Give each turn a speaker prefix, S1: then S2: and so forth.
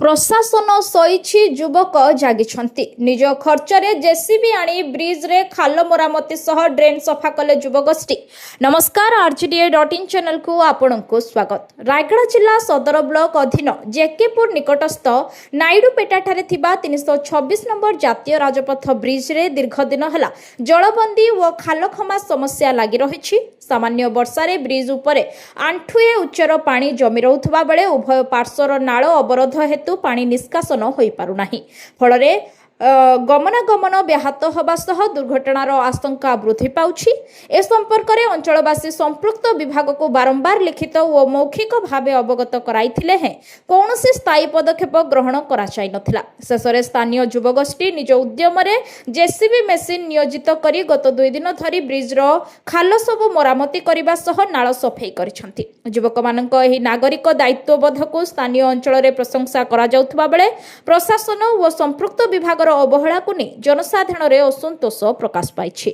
S1: प्रशासन शोइछि युवक जागिछंती निज खर्चरे जेसीबी आनी ब्रिज रे खाल मरामती सह ड्रेन सफा कले युवगोष्ठी। नमस्कार, RGDA.in चैनल को आपनको स्वागत। रायगढ़ जिला सदर ब्लॉक अधीन जेकेपुर निकटस्थ नायडूपेटा ठारे थिबा 326 नंबर जातीय राजपथ ब्रिज रे दीर्घ दिन हला जलबंदी व खालखमा समस्या लागि रहिछि। सामान्य वर्षारे ब्रिज उपरे आंठुए उच्चर पानी जमी रहुथबा बेले उभय पार्श्वर नाଳ अवरोध हेतु पानी निष्कासन होई पारु नाही। फलरे गमनागमन व्याहत होबा सह दुर्घटनार आशंका वृद्धि पाउछि। ए संपर्क में अंचलवासी संपृक्त विभाग को बारंबार लिखित और मौखिक भाव अवगत कराइथिले हैं कौनसी स्थायी पदक्षेप ग्रहण करा जाय नथिला। शेषरे स्थानीय युवगोष्ठी निज उद्यम जेसीबी मेसिन नियोजित करी गत 2 दिन धरी ब्रिज रो खाल सब मरामती करबा सह नाଳ सफाई करिसंती। युवक मानक एही नागरिक दायित्वबोध को स्थानीय अंचल रे प्रशंसा करा जाउथबा बेले प्रशासन और संपृक्त विभाग अवहेला को नहीं जनसाधारण असंतोष प्रकाश पाई।